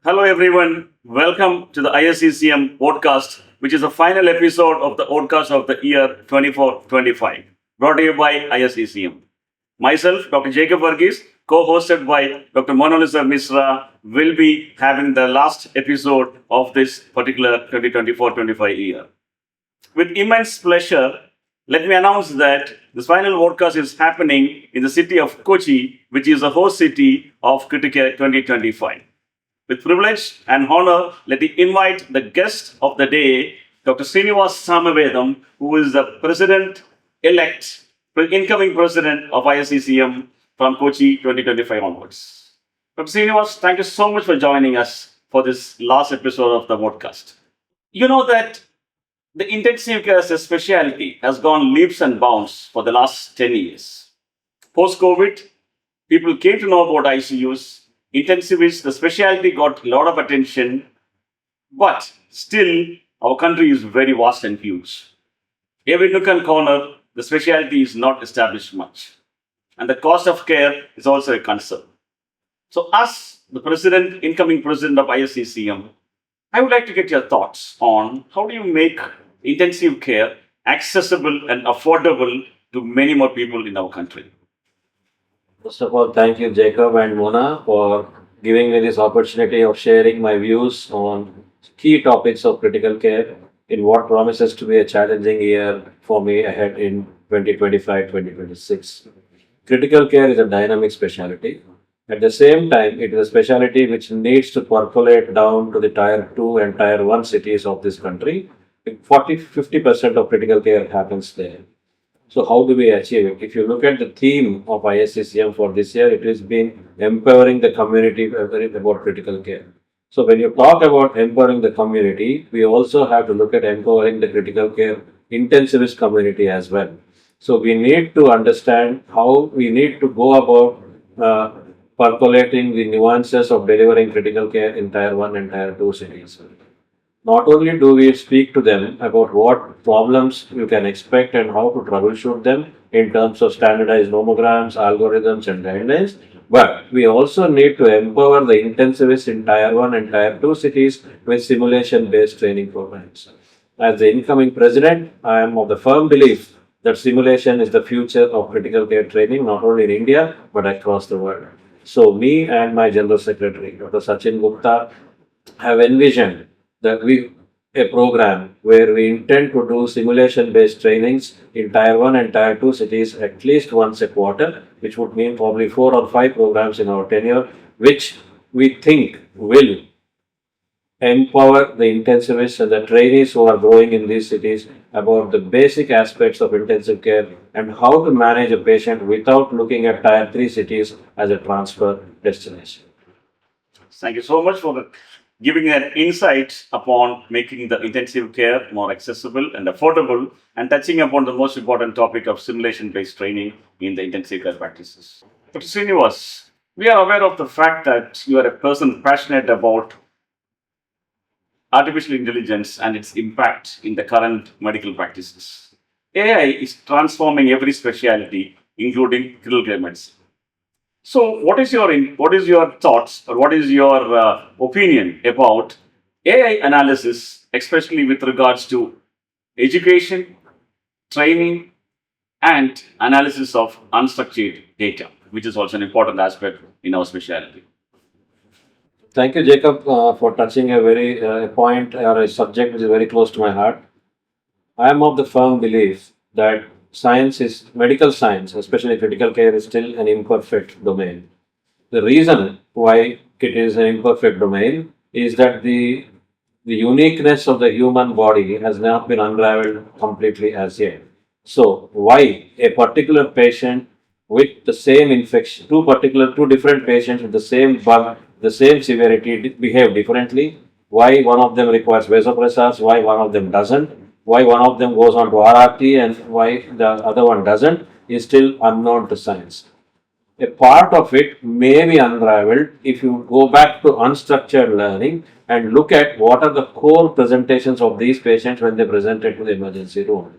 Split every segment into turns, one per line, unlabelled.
Hello, everyone. Welcome to the ISCCM Podcast, which is the final episode of the podcast of the year 24-25, brought to you by ISCCM. Myself, Dr. Jaicob Varghese, co-hosted by Dr. Monalisa Mishra, will be having the last episode of this particular 2024-25 year. With immense pleasure, let me announce that this final podcast is happening in the city of Kochi, which is the host city of Criticare 2025. With privilege and honor, let me invite the guest of the day, Dr. Srinivas Samavedam, who is the president-elect, incoming president of ISCCM from Kochi 2025 onwards. Dr. Srinivas, thank you so much for joining us for this last episode of the podcast. You know that the intensive care as a specialty has gone leaps and bounds for the last 10 years. Post-COVID, people came to know about ICUs. Intensivists, the specialty got a lot of attention, but still our country is very vast and huge. Every nook and corner, the specialty is not established much. And the cost of care is also a concern. So as the incoming president of ISCCM, I would like to get your thoughts on how do you make intensive care accessible and affordable to many more people in our country.
First of all, thank you, Jacob and Mona, for giving me this opportunity of sharing my views on key topics of critical care in what promises to be a challenging year for me ahead in 2025-2026. Critical care is a dynamic specialty. At the same time, it is a specialty which needs to percolate down to the Tier 2 and Tier 1 cities of this country. 40-50% of critical care happens there. So how do we achieve it? If you look at the theme of ISCCM for this year, it has been empowering the community about critical care. So when you talk about empowering the community, we also have to look at empowering the critical care intensivist community as well. So we need to understand how we need to go about percolating the nuances of delivering critical care in Tier 1 and Tier 2 cities. Not only do we speak to them about what problems you can expect and how to troubleshoot them in terms of standardized nomograms, algorithms, and guidelines, but we also need to empower the intensivists in Tier 1 and Tier 2 cities with simulation-based training programs. As the incoming president, I am of the firm belief that simulation is the future of critical care training, not only in India, but across the world. So me and my General Secretary, Dr. Sachin Gupta, have envisioned a program where we intend to do simulation-based trainings in Tier 1 and Tier 2 cities at least once a quarter, which would mean probably 4 or 5 programs in our tenure, which we think will empower the intensivists and the trainees who are growing in these cities about the basic aspects of intensive care and how to manage a patient without looking at Tier 3 cities as a transfer destination.
Thank you so much for giving an insight upon making the intensive care more accessible and affordable and touching upon the most important topic of simulation-based training in the intensive care practices. Dr. Srinivas, we are aware of the fact that you are a person passionate about artificial intelligence and its impact in the current medical practices. AI is transforming every specialty, including critical care medicine. So, what is your thoughts or what is your opinion about AI analysis, especially with regards to education, training, and analysis of unstructured data, which is also an important aspect in our specialty?
Thank you, Jacob, for touching a point or a subject which is very close to my heart. I am of the firm belief that medical science, especially critical care, is still an imperfect domain. The reason why it is an imperfect domain is that the uniqueness of the human body has not been unraveled completely as yet. So, why a particular patient with the same infection, two different patients with the same bug, the same severity behave differently? Why one of them requires vasopressors, why one of them doesn't? Why one of them goes on to RRT and why the other one doesn't is still unknown to science. A part of it may be unraveled if you go back to unstructured learning and look at what are the core presentations of these patients when they presented to the emergency room.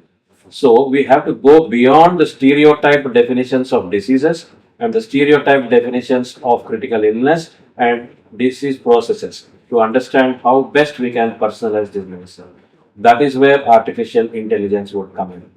So we have to go beyond the stereotyped definitions of diseases and the stereotyped definitions of critical illness and disease processes. to understand how best we can personalize this medicine. That is where artificial intelligence would come in.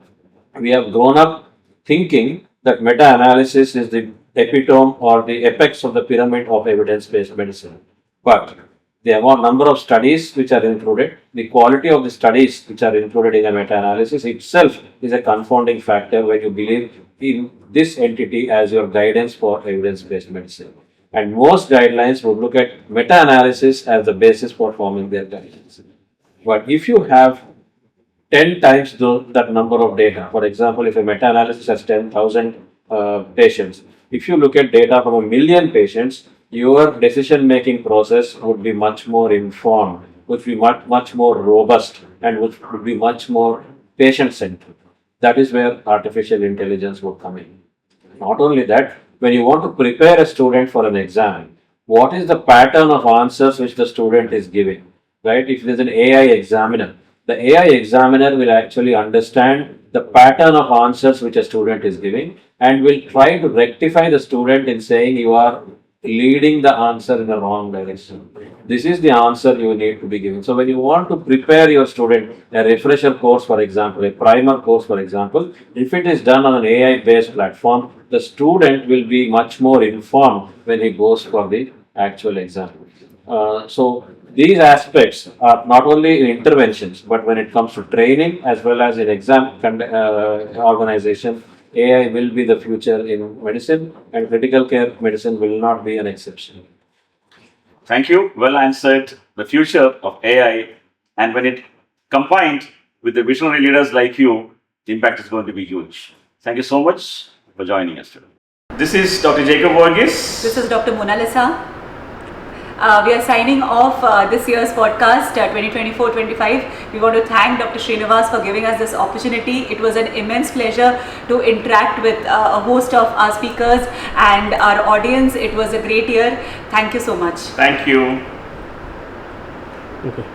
We have grown up thinking that meta-analysis is the epitome or the apex of the pyramid of evidence-based medicine. But the number of studies which are included, the quality of the studies which are included in a meta-analysis itself is a confounding factor when you believe in this entity as your guidance for evidence-based medicine. And most guidelines would look at meta-analysis as the basis for forming their guidelines. But if you have 10 times that number of data, for example, if a meta-analysis has 10,000 patients, if you look at data from 1,000,000 patients, your decision-making process would be much more informed, would be much more robust, and would be much more patient-centered. That is where artificial intelligence would come in. Not only that, when you want to prepare a student for an exam, what is the pattern of answers which the student is giving, right? If there's an AI examiner, the AI examiner will actually understand the pattern of answers which a student is giving and will try to rectify the student in saying you are leading the answer in the wrong direction. This is the answer you need to be giving. So when you want to prepare your student, a refresher course, for example, a primer course, for example, if it is done on an AI-based platform, the student will be much more informed when he goes for the actual exam. So these aspects are not only in interventions, but when it comes to training as well as in exam organization, AI will be the future in medicine, and critical care medicine will not be an exception.
Thank you. Well answered. The future of AI, and when it combined with the visionary leaders like you, the impact is going to be huge. Thank you so much for joining us today. This is Dr. Jaicob Varghese.
This is Dr. Monalisa. We are signing off this year's podcast 2024-25. We want to thank Dr. Srinivas for giving us this opportunity. It was an immense pleasure to interact with a host of our speakers and our audience. It was a great year. Thank you so much.
Thank you.
Okay.